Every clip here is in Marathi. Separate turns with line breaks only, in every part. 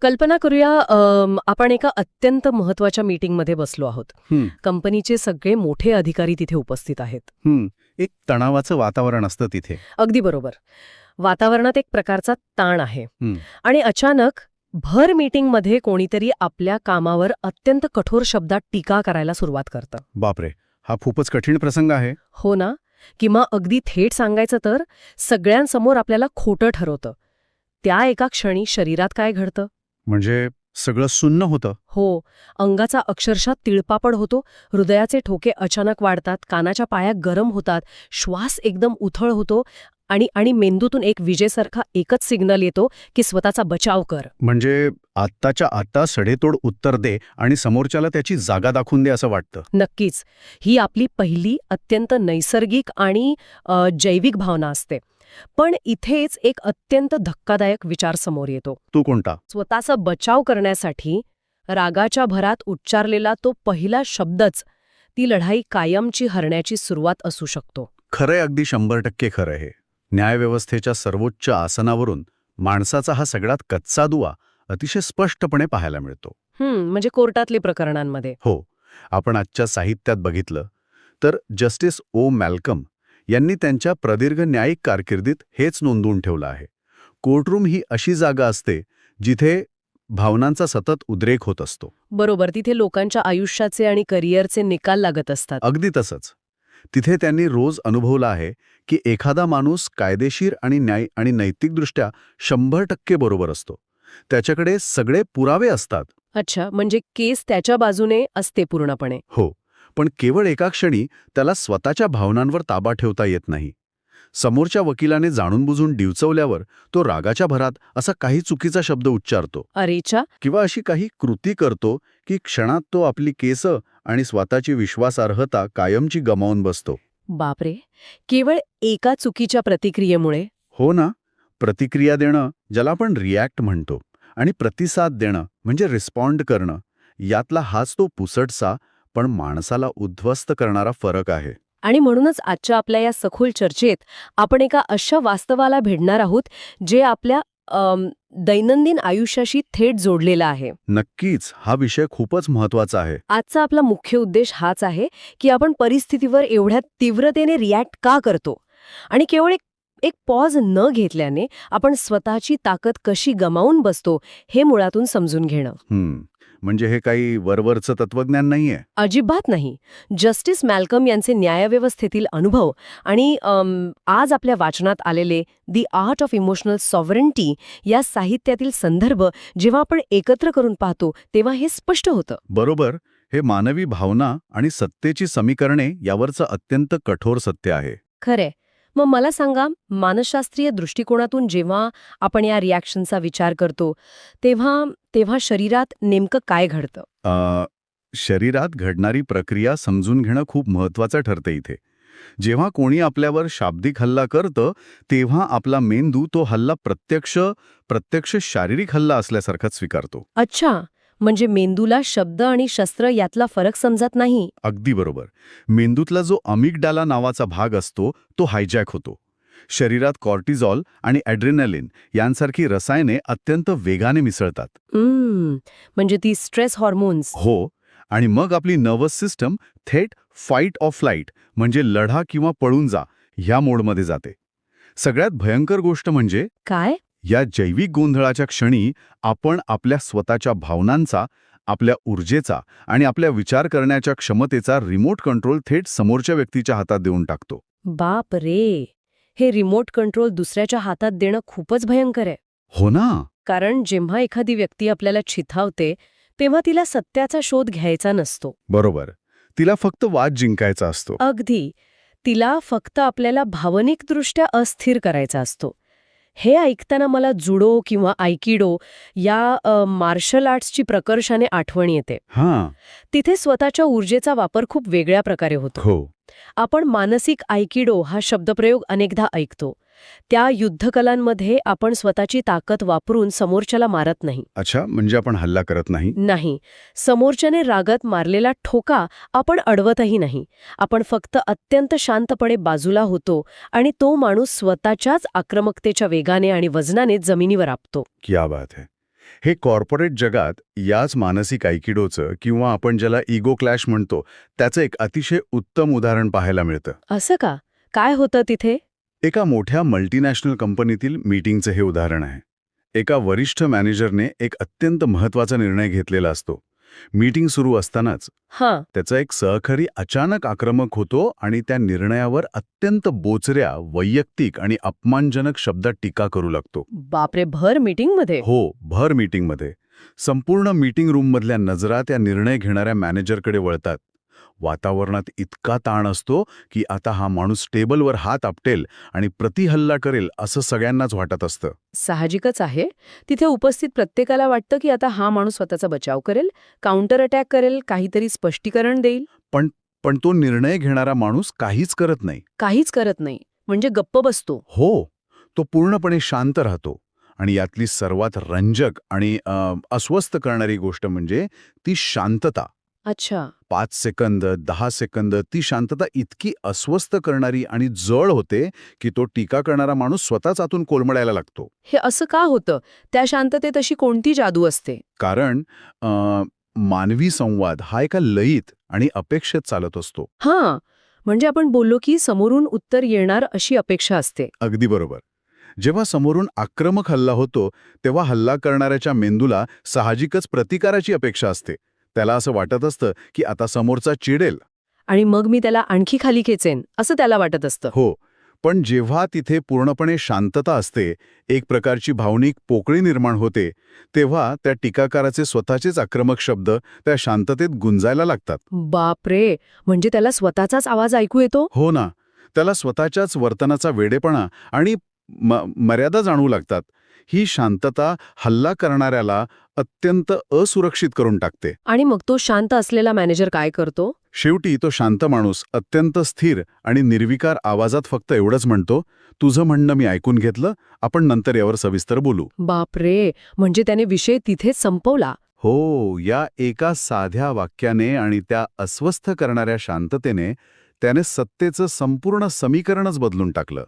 कल्पना करूया आपण एका अत्यंत महत्वाच्या मीटिंगमध्ये बसलो आहोत. कंपनीचे सगळे मोठे अधिकारी तिथे उपस्थित आहेत.
एक तणावाचं वातावरण असतं तिथे.
अगदी बरोबर. वातावरणात एक प्रकारचा ताण आहे. आणि अचानक भर मीटिंगमध्ये कोणीतरी आपल्या कामावर अत्यंत कठोर शब्दात टीका करायला सुरुवात करतं.
बापरे, हा खूपच कठीण प्रसंग आहे.
हो ना. किंवा अगदी थेट सांगायचं तर सगळ्यांसमोर आपल्याला खोटं ठरवतं. त्या एका क्षणी शरीरात काय घडतं?
म्हणजे सगळं सुन्न होतं.
हो. अंगाचा अक्षरशः तिळपापड होतो, हृदयाचे ठोके अचानक वाढतात, कानाच्या पाया गरम होतात, श्वास एकदम उथळ होतो आणि मेंदूतून एक विजेसारखा एकच सिग्नल येतो की स्वतःचा बचाव कर.
म्हणजे आत्ताच्या आत्ता सडेतोड उत्तर दे आणि समोरच्याला त्याची जागा दाखवून दे असं वाटतं.
नक्कीच. ही आपली पहिली अत्यंत नैसर्गिक आणि जैविक भावना असते. पण इथेच एक अत्यंत धक्कादायक विचार समोर येतो.
तो कोणता?
स्वतःचा बचाव करण्यासाठी रागाच्या भरात उच्चारलेला तो पहिला शब्दच ती लढाई कायमची हरण्याची सुरुवात असू शकतो.
खरंय, अगदी 100% खरं आहे. न्यायव्यवस्थेच्या सर्वोच्च आसनावरून माणसाचा हा सगळ्यात कच्चा दुवा अतिशय स्पष्टपणे पाहायला मिळतो.
म्हणजे कोर्टातले प्रकरणांमध्ये.
हो. आपण आजच्या साहित्यात बघितलं तर जस्टिस ओ मॅल्कम यांनी त्यांच्या प्रदीर्घ न्यायिक कारकिर्दीत हेच नोंदवून ठेवलं आहे. कोर्टरूम ही अशी जागा असते जिथे भावनांचा सतत उद्रेक होत असतो.
बरोबर. तिथे लोकांच्या आयुष्याचे आणि करिअरचे निकाल लागत असतात.
अगदी तसंच. तिथे त्यांनी रोज अनुभवलं आहे की एखादा माणूस कायदेशीर आणि न्याय आणि नैतिकदृष्ट्या 100% बरोबर असतो. त्याच्याकडे सगळे पुरावे असतात.
अच्छा, म्हणजे केस त्याच्या बाजूने असते पूर्णपणे.
हो, पण केवळ एका क्षणी त्याला स्वतःच्या भावनांवर ताबा ठेवता येत नाही. समोरच्या वकिलाने जाणून-बुजून डिवचवल्यावर तो रागाच्या भरात असा काही चुकीचा शब्द उच्चारतो.
अरेच्या.
किंवा अशी काही कृती करतो की क्षणात तो आपली केसं आणि स्वतःची विश्वासार्हता कायमची गमावून बसतो.
बापरे. केवळ एका चुकीच्या प्रतिक्रियेमुळे?
हो ना. प्रतिक्रिया देणं, ज्याला आपण रिॲक्ट म्हणतो, आणि प्रतिसाद देणं म्हणजे रिस्पॉन्ड करणं, यातला हाच तो पुसटसा पण माणसाला उद्ध्वस्त करणारा फरक आहे.
आणि म्हणूनच आजच्या आपल्या या सखोल चर्चेत आपण एका अशा वास्तवाला भेटणार आहोत जे आपल्या दैनंदिन आयुष्याशी थेट जोडलेला आहे.
नक्कीच, हा विषय खूपच महत्वाचा आहे.
आजचा आपला मुख्य उद्देश हाच आहे की आपण परिस्थितीवर एवढ्या तीव्रतेने रिॲक्ट का करतो आणि केवळ एक पॉज न घेतल्याने आपण स्वतःची ताकद कशी गमावून बसतो हे मुळातून समजून घेणं.
म्हणजे हे काही वरवरचं तत्वज्ञान नाहीये.
अजिबात नाही. जस्टिस मॅल्कम यांचे न्यायव्यवस्थेतील अनुभव आणि आज आपल्या वाचनात आलेले दी आर्ट ऑफ इमोशनल सॉव्हरेंटी या साहित्यातील संदर्भ जेव्हा आपण एकत्र करून पाहतो तेव्हा हे स्पष्ट होतं.
बरोबर. हे मानवी भावना आणि सत्तेची समीकरणे यावरचं अत्यंत कठोर सत्य आहे.
खरे. मग मला सांगा, मानसशास्त्रीय दृष्टिकोनातून जेव्हा आपण या रिॲक्शनचा विचार करतो तेव्हा शरीरात नेमकं काय घडतं?
शरीरात घडणारी प्रक्रिया समजून घेणं खूप महत्वाचं ठरतं इथे. जेव्हा कोणी आपल्यावर शाब्दिक हल्ला करतं तेव्हा आपला मेंदू तो हल्ला प्रत्यक्ष शारीरिक हल्ला असल्यासारखाच स्वीकारतो.
अच्छा, म्हणजे मेंदूला शब्द आणि शस्त्र यातला फरक समजत नाही.
अगदी बरोबर. मेंदूतला जो अमिगडाला नावाचा भाग असतो तो हायजॅक होतो. शरीरात कॉर्टिझॉल आणि ॲड्रेनालिन यांसारखी रसायने अत्यंत वेगाने मिसळतात.
म्हणजे ती स्ट्रेस हॉर्मोन्स.
हो, आणि मग आपली नर्वस सिस्टम थेट फाईट ऑर फ्लाईट म्हणजे लढा किंवा पळून जा ह्या मोडमध्ये जाते. सगळ्यात भयंकर गोष्ट म्हणजे
काय?
या जैविक गोंधळाच्या क्षणी आपण आपल्या स्वतःच्या भावनांचा, आपल्या ऊर्जेचा आणि आपल्या विचार करण्याच्या क्षमतेचा रिमोट कंट्रोल थेट समोरच्या व्यक्तीच्या हातात देऊन टाकतो.
बाप रे. हे रिमोट कंट्रोल दुसऱ्याच्या हातात देणं खूपच भयंकर आहे.
हो ना.
कारण जेव्हा एखादी व्यक्ती आपल्याला चिथावते तेव्हा तिला सत्याचा शोध घ्यायचा नसतो.
बरोबर. तिला फक्त वाद जिंकायचा असतो.
अगदी. तिला फक्त आपल्याला भावनिकदृष्ट्या अस्थिर करायचा असतो. हे ऐकताना मला जुडो किंवा आयकिडो या मार्शल आर्ट्सची प्रकर्षाने आठवण येते. तिथे स्वतःच्या ऊर्जेचा वापर खूप वेगळ्या प्रकारे होतो. आपण मानसिक आयकिडो हा शब्दप्रयोग अनेकदा ऐकतो. त्या युद्धकलांमध्ये आपण स्वतःची ताकद वापरून समोरच्याला मारत नाही.
अच्छा, म्हणजे आपण हल्ला करत नाही?
नाही. समोरच्याने रागात मारलेला ठोका आपण अडवतही नाही. आपण फक्त अत्यंत शांतपणे बाजूला होतो आणि तो माणूस स्वतःच्याच आक्रमकतेच्या वेगाने आणि वजनाने जमिनीवर आपतो.
क्या बात है. हे कॉर्पोरेट जगात याच मानसिक ऐकिडोचं किंवा आपण ज्याला इगो क्लॅश म्हणतो त्याचं एक अतिशय उत्तम उदाहरण पाहायला मिळतं.
असं का? काय होतं तिथे?
एका मोठ्या मल्टीनॅशनल कंपनीतील मीटिंगचं हे उदाहरण आहे. एका वरिष्ठ मॅनेजरने एक अत्यंत महत्त्वाचा निर्णय घेतलेला असतो. मीटिंग सुरू असतानाच
हां.
त्याचा एक सहकारी अचानक आक्रमक होतो आणि त्या निर्णयावर अत्यंत बोचऱ्या, वैयक्तिक आणि अपमानजनक शब्दात टीका करू लागतो.
बापरे, भर मीटिंगमध्ये?
हो, भर मीटिंगमध्ये. संपूर्ण मीटिंग रूममधल्या नजरा त्या निर्णय घेणाऱ्या मॅनेजरकडे वळतात. वातावरणात इतका ताण असतो की आता हा माणूस टेबलवर हात आपटेल आणि प्रतिहल्ला करेल असं सगळ्यांनाच वाटत असतं.
साहजिकच आहे. तिथे उपस्थित प्रत्येकाला वाटतं की आता हा माणूस स्वतःचा बचाव करेल, काउंटर अटॅक करेल, काहीतरी स्पष्टीकरण देईल.
पण तो निर्णय घेणारा माणूस काहीच करत नाही.
काहीच करत नाही, म्हणजे गप्प बसतो.
हो, तो पूर्णपणे शांत राहतो. आणि यातली सर्वात रंजक आणि अस्वस्थ करणारी गोष्ट म्हणजे ती शांतता.
अच्छा.
5 सेकंद, 10 सेकंद ती शांतता इतकी अस्वस्थ करणारी आणि जड होते की तो टीका करणारा माणूस स्वतःच आतून कोलमडायला लागतो.
हे असं का होतं? त्या शांततेत अशी कोणती जादू असते?
कारण मानवी संवाद हा एका लयीत आणि अपेक्षेत चालत असतो.
हां, म्हणजे आपण बोललो की समोरून उत्तर येणार अशी अपेक्षा असते.
अगदी बरोबर. जेव्हा समोरून आक्रमक हल्ला होतो तेव्हा हल्ला करणाऱ्याच्या मेंदूला साहजिकच प्रतिकाराची अपेक्षा असते. त्याला असं वाटत असतं की आता समोरचा चिडेल.
आणि मग मी त्याला आणखी खाली खेचेन, असं त्याला वाटत असतं.
हो, पण जेव्हा तिथे पूर्णपणे शांतता असते, एक प्रकारची भावनिक पोकळी निर्माण होते, तेव्हा त्या टीकाकाराचे स्वतःचेच आक्रमक शब्द त्या शांततेत गुंजायला लागतात.
बापरे, म्हणजे त्याला स्वतःचाच आवाज ऐकू येतो?
हो ना, त्याला स्वतःच्याच वर्तनाचा वेडेपणा आणि मर्यादा जाणवू लागतात. ही शांतता हल्ला करणाऱ्याला अत्यंत असुरक्षित करून टाकते.
आणि मग तो शांत असलेला मॅनेजर काय करतो?
शेवटी तो शांत माणूस अत्यंत स्थिर आणि निर्विकार आवाजात फक्त एवढंच म्हणतो, तुझं म्हणणं मी ऐकून घेतलं, आपण नंतर यावर सविस्तर बोलू.
बापरे, म्हणजे त्याने विषय तिथेच संपवला.
हो, या एका साध्या वाक्याने आणि त्या अस्वस्थ करणाऱ्या शांततेने त्याने सत्तेचं संपूर्ण समीकरणच बदलून टाकलं.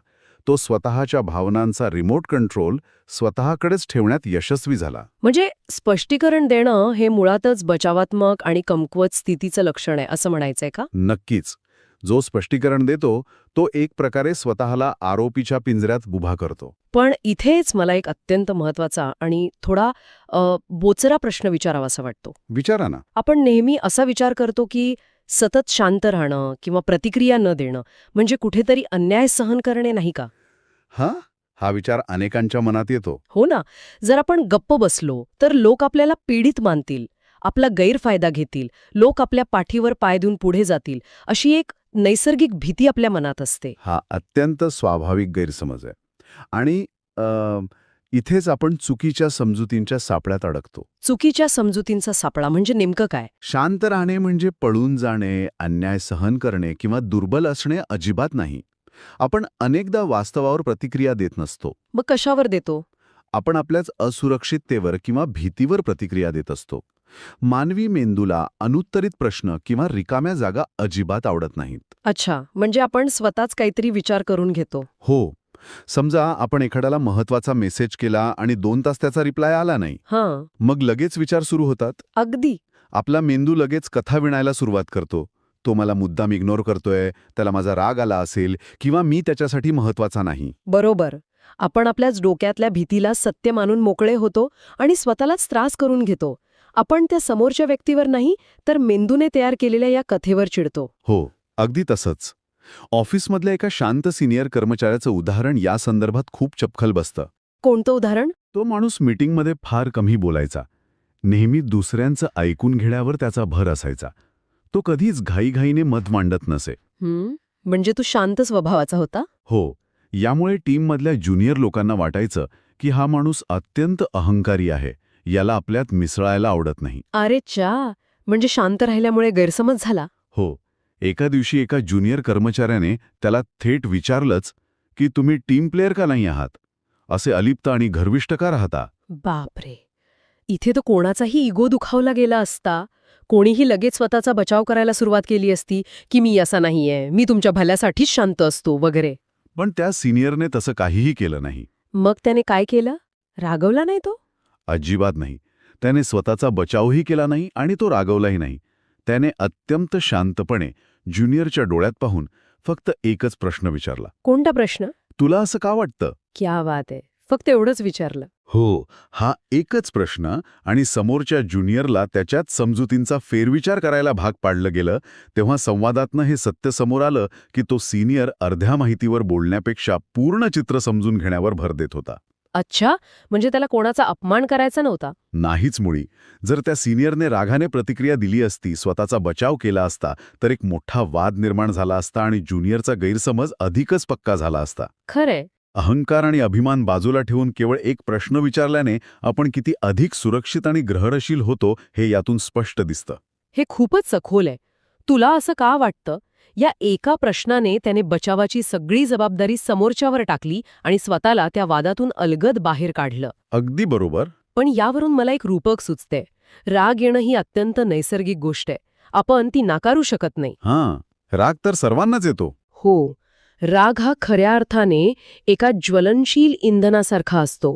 तो स्वतःच्या भावनांचा रिमोट कंट्रोल स्वतःकडेच ठेवण्यात यशस्वी झाला.
म्हणजे स्पष्टीकरण देणं हे मुळातच बचावात्मक आणि कमकुवत स्थितीचं लक्षण आहे, असं म्हणायचंय का?
नक्कीच. जो स्पष्टीकरण देतो तो एक प्रकारे स्वतःला आरोपीच्या पिंजऱ्यात उभा करतो.
पण इथेच मला एक अत्यंत महत्वाचा आणि थोडा बोचरा प्रश्न विचारावासा वाटतो.
विचारा ना.
आपण नेहमी असा विचार करतो की सतत शांत राहणं किंवा प्रतिक्रिया न देणं म्हणजे कुठेतरी अन्याय सहन करणे नाही का?
हा विचार अनेकांच्या मनात येतो.
हो ना. जर आपण गप्प बसलो तर लोक आपल्याला पीडित मानतील, आपला गैरफायदा घेतील, लोक आपल्या पाठीवर पाय देऊन पुढे जातील, अशी एक नैसर्गिक भीती आपल्या मनात असते.
हा अत्यंत स्वाभाविक गैरसमज आहे. आणि इथेच आपण चुकीच्या समजुतींच्या सापळ्यात अडकतो.
चुकीच्या समजुतींचा सापळा म्हणजे नेमकं काय?
शांत राहणे म्हणजे पळून जाणे, अन्याय सहन करणे किंवा दुर्बल असणे अजिबात नाही. आपण अनेकदा वास्तवावर प्रतिक्रिया देत नसतो.
मग कशावर देतो?
आपण आपल्याच असुरक्षिततेवर किंवा भीतीवर प्रतिक्रिया देत असतो. मानवी मेंदूला अनुत्तरित प्रश्न किंवा रिकाम्या जागा अजिबात आवडत नाहीत.
अच्छा, म्हणजे आपण स्वतःच काहीतरी विचार करून घेतो.
हो, समजा आपण एखाद्याला महत्वाचा मेसेज केला आणि 2 तास त्याचा रिप्लाय आला नाही.
हां,
मग लगेच विचार सुरू होतात.
अगदी.
आपला मेंदू लगेच कथा विणायला सुरुवात करतो. तो मला मुद्दाम इग्नोर करतोय, त्याला माझा राग आला असेल किंवा मी त्याच्यासाठी महत्वाचा नाही.
बरोबर. आपण आपल्याच डोक्यातल्या भीतीला सत्य मानून मोकळे होतो आणि स्वतःलाच त्रास करून घेतो. आपण त्या समोरच्या व्यक्तीवर नाही तर मेंदूने तयार केलेल्या या कथेवर चिडतो.
हो, अगदी तसंच. ऑफिसमधल्या एका शांत सिनियर कर्मचाऱ्याचं उदाहरण या संदर्भात खूप चपखल बसतं.
कोणतं उदाहरण?
तो माणूस मीटिंगमध्ये फार कमी बोलायचा. नेहमी दुसऱ्यांचं ऐकून घेण्यावर त्याचा भर असायचा. तो कधीच घाईघाईने मत मांडत नसे.
म्हणजे तू शांत स्वभावाचा होता?
हो, यामुळे टीममधल्या ज्युनियर लोकांना वाटायचं की हा माणूस अत्यंत अहंकारी आहे, याला आपल्यात मिसळायला आवडत नाही.
अरे चा, म्हणजे शांत राहिल्यामुळे गैरसमज झाला?
हो, एका दिवशी एका ज्युनियर कर्मचाऱ्याने त्याला थेट विचारलंच की तुम्ही टीम प्लेअर का नाही आहात? असे अलिप्त आणि गर्विष्ठ का राहता?
बापरे, इथे तर कोणाचाही इगो दुखावला गेला असता. कोणीही लगेच स्वतःचा बचाव करायला सुरुवात केली असती की मी असा नाहीये, मी तुमच्या भल्यासाठीच शांत असतो वगैरे.
पण त्या सिनियरने तसं काहीही केलं नाही.
मग त्याने काय केलं? रागवला नाही तो?
अजिबात नाही. त्याने स्वतःचा बचावही केला नाही आणि तो रागवलाही नाही. त्याने अत्यंत शांतपणे ज्युनियरच्या डोळ्यात पाहून फक्त एकच प्रश्न विचारला.
कोणता प्रश्न?
तुला असं का वाटतं?
क्या बात आहे. फक्त एवढंच विचारलं.
हो, हा एकच प्रश्न आणि समोरच्या ज्युनियरला त्याच्याच समजुतींचा फेरविचार करायला भाग पाडलं गेलं, तेव्हा संवादातनं हे सत्य समोर आलं की तो सिनियर अर्ध्या माहितीवर बोलण्यापेक्षा पूर्ण चित्र समजून घेण्यावर भर देत होता.
अच्छा, म्हणजे त्याला कोणाचा अपमान करायचा नव्हता.
नाहीच मुळी. जर त्या सिनियरने रागाने प्रतिक्रिया दिली असती, स्वतःचा बचाव केला असता, तर एक मोठा वाद निर्माण झाला असता आणि ज्युनियरचा गैरसमज अधिकच पक्का झाला असता.
खरंय.
अहंकार आणि अभिमान बाजूला ठेवून केवळ एक प्रश्न विचारल्याने आपण किती अधिक सुरक्षित आणि ग्रहणशील होतो हे यातून स्पष्ट दिसतं.
हे खूपच सखोल आहे. तुला असं का वाटतं? या एका प्रश्नाने त्याने बचावाची सगळी जबाबदारी समोरच्यावर टाकली आणि स्वतःला त्या वादातून अलगद बाहेर काढलं.
अगदी बरोबर.
पण यावरून मला एक रूपक सुचते. राग येणं ही अत्यंत नैसर्गिक गोष्ट आहे. आपण ती नाकारू शकत नाही.
हां, राग तर सर्वांनाच येतो.
हो, राग हा खऱ्या अर्थाने एका ज्वलनशील इंधनासारखा असतो.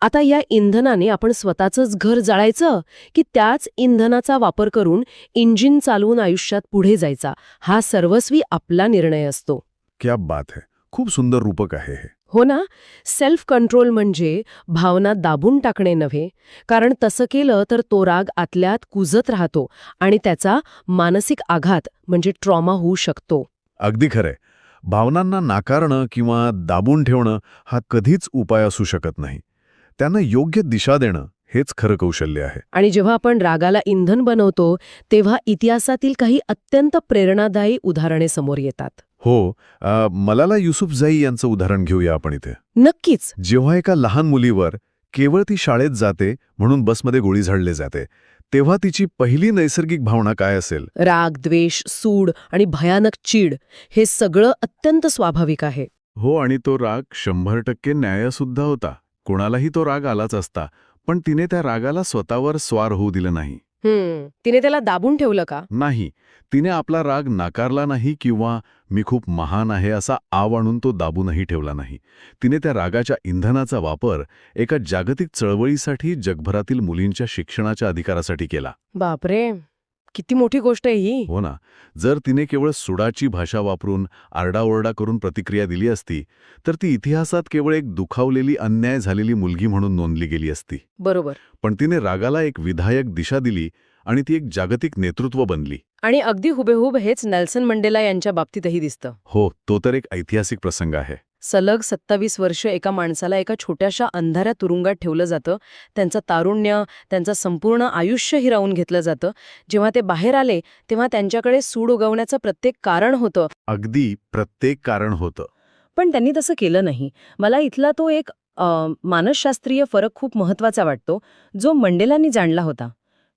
आता या इंधनाने आपण स्वतःचंच घर जाळायचं की त्याच इंधनाचा वापर करून इंजिन चालवून आयुष्यात पुढे जायचा, हा सर्वस्वी आपला निर्णय असतो.
क्या बात है. खूप सुंदर रूपक आहे हे.
हो ना? सेल्फ कंट्रोल म्हणजे भावना दाबून टाकणे नव्हे, कारण तसं केलं तर तो राग आतल्यात कुजत राहतो आणि त्याचा मानसिक आघात म्हणजे ट्रॉमा होऊ शकतो.
अगदी खरंय. भावनांना नाकारणं किंवा दाबून ठेवणं हा कधीच उपाय असू शकत नाही. त्यांना योग्य दिशा देणं हेच खरं कौशल्य आहे.
आणि जेव्हा आपण रागाला इंधन बनवतो, तेव्हा इतिहासातील काही अत्यंत प्रेरणादायी उदाहरणे समोर येतात.
हो, मलाला युसुफजाई यांचं उदाहरण घेऊया आपण इथे.
नक्कीच.
जेव्हा एका लहान मुलीवर केवळ ती शाळेत जाते म्हणून बसमध्ये गोळी झाडले जाते, तेव्हा तिची पहिली नैसर्गिक भावना काय असेल?
राग, द्वेष, सूड आणि भयानक चीड हे सगळं अत्यंत स्वाभाविक आहे.
हो, आणि तो राग 100% न्यायसुद्धा होता. कोणालाही तो राग आलाच असता, पण तिने त्या रागाला स्वतःवर स्वार होऊ दिलं नाही.
तिने त्याला दाबून ठेवलं का?
नाही. तिने आपला राग नाकारला नाही किंवा मी खूप महान आहे असा आव आणून तो दाबूनही ठेवला नाही. तिने त्या रागाच्या इंधनाचा वापर एका जागतिक चळवळीसाठी, जगभरातील मुलींच्या शिक्षणाच्या अधिकारासाठी केला.
बापरे, किती मोठी गोष्ट आहे ही.
हो ना. जर तिने केवळ सुडाची भाषा वापरून आरडाओरडा करून प्रतिक्रिया दिली असती, तर ती इतिहासात केवळ एक दुखावलेली, अन्याय झालेली मुलगी म्हणून नोंदली गेली असती.
बरोबर.
पण तिने रागाला एक विधायक दिशा दिली आणि ती एक जागतिक नेतृत्व बनली.
आणि अगदी हुबेहूब हेच नेल्सन मंडेला यांच्या बाबतीतही दिसतं.
हो, तो तर एक ऐतिहासिक प्रसंग आहे.
सलग 27 वर्ष एका माणसाला एका छोट्याशा अंधाऱ्या तुरुंगात ठेवलं जातं. त्यांचं तारुण्य, त्यांचं संपूर्ण आयुष्य हिरावून घेतलं जातं. जेव्हा ते बाहेर आले तेव्हा त्यांच्याकडे सूड उगवण्याचं प्रत्येक कारण होतं.
अगदी प्रत्येक कारण होतं.
पण त्यांनी तसं केलं नाही. मला इथला तो एक मानसशास्त्रीय फरक खूप महत्वाचा वाटतो, जो मंडेलांनी जाणला होता.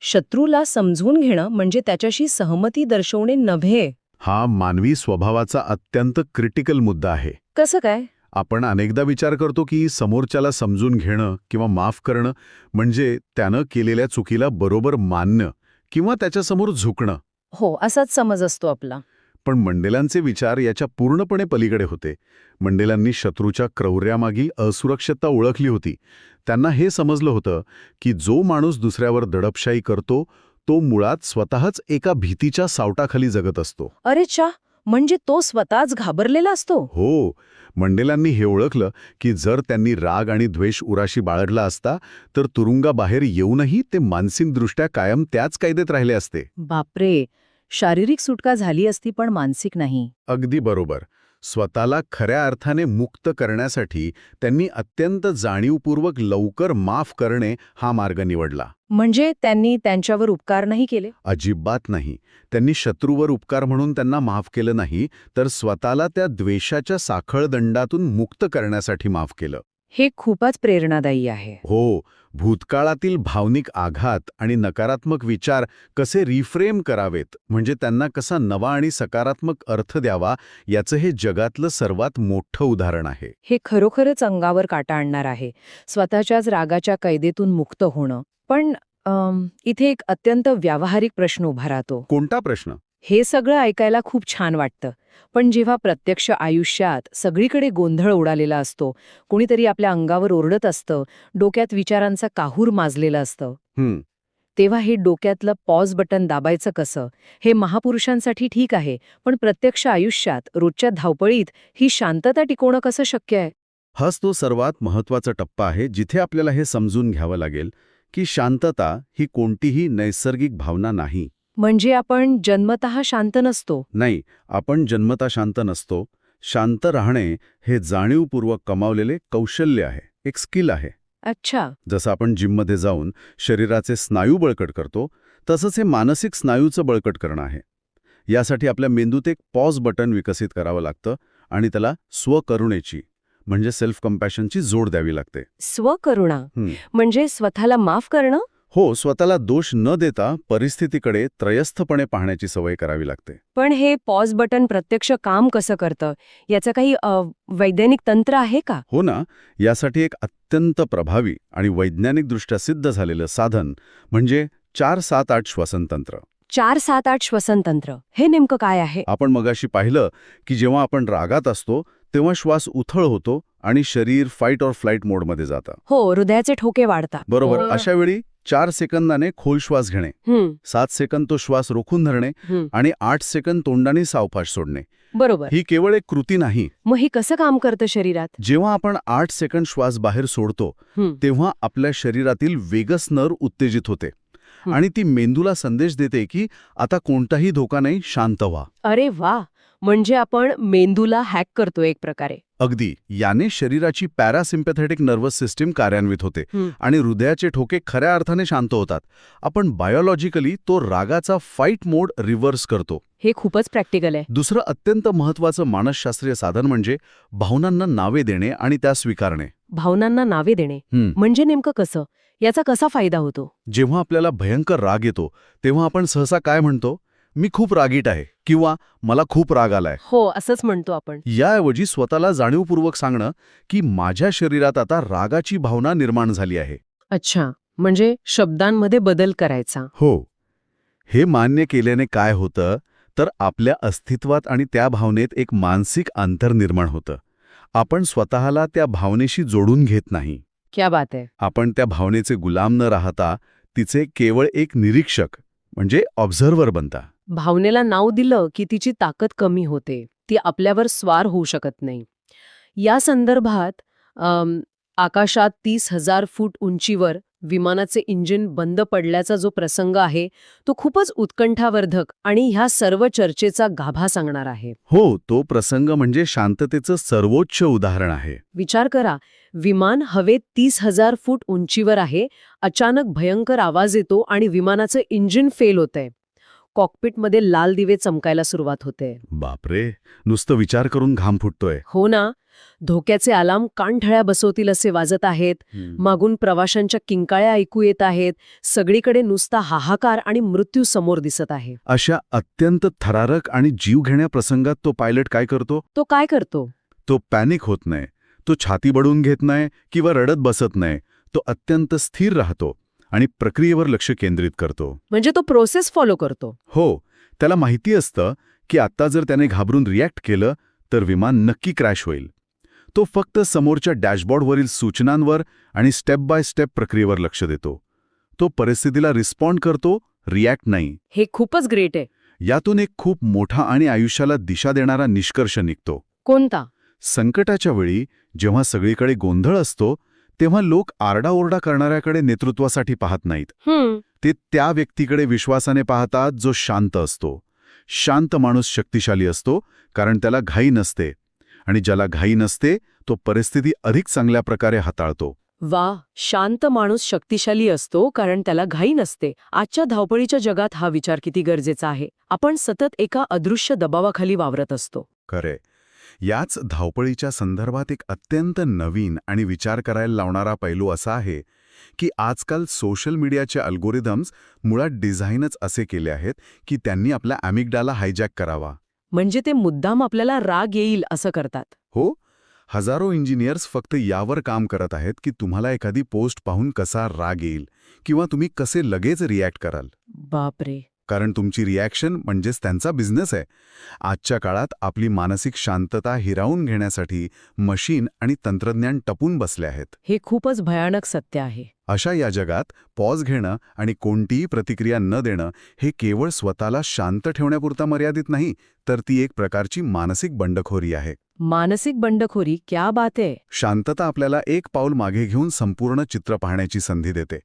शत्रूला समजून घेणं म्हणजे त्याच्याशी सहमती दर्शवणे नव्हे.
हा मानवी स्वभावाचा अत्यंत क्रिटिकल मुद्दा आहे.
कसं काय?
आपण अनेकदा विचार करतो की समोरच्याला समजून घेणं किंवा माफ करणं म्हणजे त्यानं केलेल्या चुकीला बरोबर मानणं किंवा त्याच्यासमोर झुकणं.
हो, असाच समज असतो आपला.
पण मंडेलांचे विचार याच्या पूर्णपणे पलीकडे होते. मंडेलांनी शत्रूच्या क्रौर्यामागील असुरक्षितता ओळखली होती. त्यांना हे समजलं होतं की जो माणूस दुसऱ्यावर दडपशाही करतो तो मुळात स्वतःच एका भीतीच्या सावटाखाली जगत असतो.
अरे चा, म्हणजे तो स्वतःच घाबरलेला असतो.
हो, मंडेलांनी हे ओळखलं की जर त्यांनी राग आणि द्वेष उराशी बाळगला असता तर तुरुंगाबाहेर येऊनही ते मानसिकदृष्ट्या कायम त्याच कैदेत राहिले असते.
बापरे, शारीरिक सुटका झाली असती पण मानसिक नाही.
अगदी बरोबर. स्वतःला खऱ्या अर्थाने मुक्त करण्यासाठी त्यांनी अत्यंत जाणीवपूर्वक लवकर माफ करणे हा मार्ग निवडला.
म्हणजे त्यांनी त्यांच्यावर उपकार नाही केले?
अजिबात नाही. त्यांनी शत्रूवर उपकार म्हणून त्यांना माफ केलं नाही, तर स्वतःला त्या द्वेषाच्या साखळदंडातून मुक्त करण्यासाठी माफ केलं.
हे खूपच प्रेरणादायी आहे.
हो, भूतकाळातील भावनिक आघात आणि नकारात्मक विचार कसे रिफ्रेम करावेत, म्हणजे त्यांना कसा नवा आणि सकारात्मक अर्थ द्यावा, याचं हे जगातलं सर्वात मोठं उदाहरण आहे.
हे खरोखरच अंगावर काटा आणणार आहे, स्वतःच्याच रागाच्या कैदेतून मुक्त होणं. पण इथे एक अत्यंत व्यावहारिक प्रश्न उभा राहतो.
कोणता प्रश्न?
हे सगळं ऐकायला खूप छान वाटतं. पण जेव्हा प्रत्यक्ष आयुष्यात सगळीकडे गोंधळ उडालेला असतो, कोणीतरी आपल्या अंगावर ओरडत असतं, डोक्यात विचारांचा काहूर माजलेलं असतं,
हं,
तेव्हा हे डोक्यातलं पॉज बटन दाबायचं कसं? हे महापुरुषांसाठी ठीक आहे, पण प्रत्यक्ष आयुष्यात, रोजच्या धावपळीत ही शांतता टिकवणं कसं शक्य आहे?
हाच तो सर्वात महत्त्वाचा टप्पा आहे जिथे आपल्याला हे समजून घ्यावं लागेल की शांतता ही कोणतीही नैसर्गिक भावना नाही.
म्हणजे आपण जन्मतः शांत नसतो.
नाही, आपण जन्मतः शांत नसतो. शांत राहणे हे जाणीवपूर्वक कमावलेले कौशल्य आहे, एक स्किल आहे.
अच्छा.
जसं आपण जिममध्ये जाऊन शरीराचे स्नायू बळकट करतो, तसंच हे मानसिक स्नायूचं बळकट करणं आहे. यासाठी आपल्या मेंदूत एक पॉज बटन विकसित करावं लागतं आणि त्याला स्वकरुणेची म्हणजे सेल्फ कंपॅशनची जोड द्यावी लागते.
स्वकरुणा
हं.
म्हणजे स्वतःला माफ करणं?
हो, स्वतःला दोष न देता परिस्थितीकडे त्रयस्थपणे पाहण्याची सवय करावी लागते.
पण हे पॉज बटन प्रत्यक्ष काम कसं करतं? याचं काही वैज्ञानिक तंत्र आहे का?
हो ना, यासाठी एक अत्यंत प्रभावी आणि वैज्ञानिकदृष्ट्या सिद्ध झालेलं साधन म्हणजे 4-7-8 श्वसनतंत्र.
4-7-8 श्वसनतंत्र हे नेमकं काय आहे?
आपण मगाशी पाहिलं की जेव्हा आपण रागात असतो तेव्हा श्वास उथळ होतो आणि शरीर फाईट ऑर फ्लाईट मोडमध्ये जातं.
हो, हृदयाचे ठोके वाढतात.
बरोबर. अशा वेळी 4 सेकंदाने खोल श्वास घेणे, 7 सेकंद तो श्वास रोखून धरणे आणि 8 सेकंद तोंडाने सावकाश सोडणे.
बरोबर.
ही केवळ एक कृती नाही.
मग हे कसं काम करतं शरीरात?
जेव्हा आपण 8 सेकंद श्वास बाहेर सोडतो तेव्हा आपल्या शरीरातील वेगस नर उत्तेजित होते आणि ती मेंदूला संदेश देते की आता कोणताही धोका नाही, शांत व्हा.
अरे वा, म्हणजे आपण मेंदूला हॅक करतो एक प्रकारे.
अगदी. याने शरीराची पॅरासिम्पॅथेटिक नर्वस सिस्टीम कार्यान्वित होते आणि हृदयाचे ठोके खऱ्या अर्थाने शांत होतात. आपण बायोलॉजिकली तो रागाचा फाईट मोड रिव्हर्स करतो.
हे खूपच प्रॅक्टिकल आहे.
दुसरं अत्यंत महत्त्वाचं मानसशास्त्रीय साधन म्हणजे भावनांना नावे देणे आणि त्या स्वीकारणे.
भावनांना नावे देणे म्हणजे नेमकं कसं? याचा कसा फायदा होतो?
जेव्हा आपल्याला भयंकर राग येतो तेव्हा आपण सहसा काय म्हणतो? मी खूप रागीट आहे किंवा मला खूप राग आलाय.
हो, असंच म्हणतो आपण.
याऐवजी स्वतःला जाणीवपूर्वक सांगणं की माझ्या शरीरात आता रागाची भावना निर्माण झाली आहे.
अच्छा, म्हणजे शब्दांमध्ये बदल करायचा.
हो. हे मान्य केल्याने काय होतं तर आपल्या अस्तित्वात आणि त्या भावनेत एक मानसिक अंतर निर्माण होतं. आपण स्वतःला त्या भावनेशी जोडून घेत नाही.
क्या बात आहे.
आपण त्या भावनेचे गुलाम न राहता तिचे केवळ एक निरीक्षक म्हणजे ऑब्झर्व्हर बनता.
भावनेला नाव दिलं की तिची ताकद कमी होते. ती आपल्यावर स्वार होऊ शकत नाही. या संदर्भात आकाशात 30,000 फूट उंचीवर विमानाचे इंजिन बंद पडल्याचा जो प्रसंग आहे तो खूपच उत्कंठावर्धक आणि ह्या सर्व चर्चेचा गाभा सांगणार आहे.
हो, तो प्रसंग म्हणजे शांततेचं सर्वोच्च उदाहरण आहे.
विचार करा, विमान हवेत 30,000 फूट उंचीवर आहे, अचानक भयंकर आवाज येतो आणि विमानाचं इंजिन फेल होतंय. कॉकपिटमध्ये लाल दिवे चमकायला सुरुवात होते.
बापरे, नुसतं विचार करून घाम फुटतोय.
हो ना, धोक्याचे अलार्म कानठळ्या बसवतील असे वाजत आहेत. मागून प्रवाशांच्या किंकाळ्या ऐकू येत आहेत. सगळीकडे नुसता हाहाकार आणि मृत्यू समोर दिसत आहे.
अशा अत्यंत थरारक आणि जीवघेण्या प्रसंगात तो पायलट काय करतो?
तो काय करतो?
तो पॅनिक होत नाही, तो छाती बडवून घेत नाही किंवा रडत बसत नाही. तो अत्यंत स्थिर राहतो आणि प्रक्रियेवर लक्ष केंद्रित करतो.
म्हणजे तो प्रोसेस फॉलो करतो.
हो, त्याला माहिती असतं की आता जर त्याने घाबरून रिॲक्ट केलं तर विमान नक्की क्रॅश होईल. तो फक्त समोरच्या डॅशबोर्डवरील सूचनांवर आणि स्टेप बाय स्टेप प्रक्रियेवर लक्ष देतो. तो परिस्थितीला रिस्पॉन्ड करतो, रिॲक्ट नाही.
हे खूपच ग्रेट आहे.
यातून एक खूप मोठा आणि आयुष्याला दिशा देणारा निष्कर्ष निघतो.
कोणता?
संकटाच्या वेळी जेव्हा सगळीकडे गोंधळ असतो तेव्हा लोक आरडाओरडा करणाऱ्याकडे नेतृत्वासाठी पाहत नाहीत. ते त्या व्यक्तीकडे विश्वासाने पाहतात जो शांत असतो. शांत माणूस शक्तिशाली असतो कारण त्याला घाई नसते आणि ज्याला घाई नसते तो परिस्थिती अधिक चांगल्या प्रकारे हाताळतो.
वा, शांत माणूस शक्तिशाली असतो कारण त्याला घाई नसते. आजच्या धावपळीच्या जगात हा विचार किती गरजेचा आहे. आपण सतत एका अदृश्य दबावाखाली वावरत असतो.
खरे. याच धावपळीच्या संदर्भात एक अत्यंत नवीन आणि विचार करायला लावणारा पैलू असा आहे की आजकाल सोशल मीडियाचे अल्गोरिदम्स मुळात डिझाईनच असे केले आहेत की त्यांनी आपल्या ॲमिग्डाला हायजॅक करावा.
म्हणजे ते मुद्दाम आपल्याला राग येईल असं करतात.
हो, हजारो इंजिनियर्स फक्त यावर काम करत आहेत की तुम्हाला एखादी पोस्ट पाहून कसा राग येईल किंवा तुम्ही कसे लगेच रिॲक्ट कराल.
बापरे.
कारण तुमची रिॲक्शन म्हणजेच त्यांचा बिझनेस आहे. आजच्या काळात आपली मानसिक शांतता हिरावून घेण्यासाठी मशीन आणि तंत्रज्ञान टपून बसले आहेत.
हे खूपच भयानक सत्य आहे.
अशा या जगात पॉज घेणं आणि कोणतीही प्रतिक्रिया न देणं हे केवळ स्वतःला शांत ठेवण्यापुरता मर्यादित नाही, तर ती एक प्रकारची मानसिक बंडखोरी आहे.
मानसिक बंडखोरी, क्या बात आहे.
शांतता आपल्याला एक पाऊल मागे घेऊन संपूर्ण चित्र पाहण्याची संधी देते.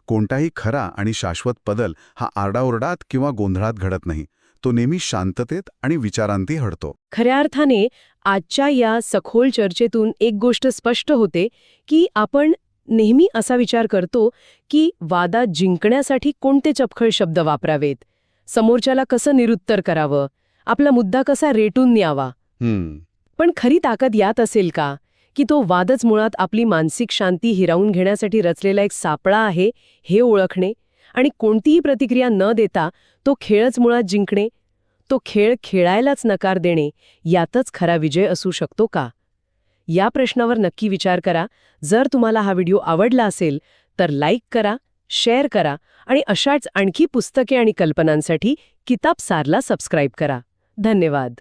कोणताही खरा आणि शाश्वत बदल हा आरडाओरडात किंवा गोंधळात घडत नाही. तो नेहमी शांततेत आणि विचारांती घडतो.
खऱ्या अर्थाने आजच्या या सखोल चर्चेतून एक गोष्ट स्पष्ट होते की आपण नेहमी असा विचार करतो की वादात जिंकण्यासाठी कोणते चपखळ शब्द वापरावेत, समोरच्याला कसं निरुत्तर करावं, आपला मुद्दा कसा रेटून न्यावा. पण खरी ताकद यात असेल का की तो वादच मुळात आपली मानसिक शांती हिरावून घेण्यासाठी रचलेला एक सापळा आहे हे ओळखणे आणि कोणतीही प्रतिक्रिया न देता तो खेळच मुळात जिंकणे, तो खेळ खेळायलाच नकार देणे, यातच खरा विजय असू शकतो का? या प्रश्नावर नक्की विचार करा. जर तुम्हाला हा व्हिडिओ आवडला असेल तर लाईक करा, शेअर करा आणि अशाच आणखी पुस्तके आणि कल्पनांसाठी किताब सारला सबस्क्राईब करा. धन्यवाद.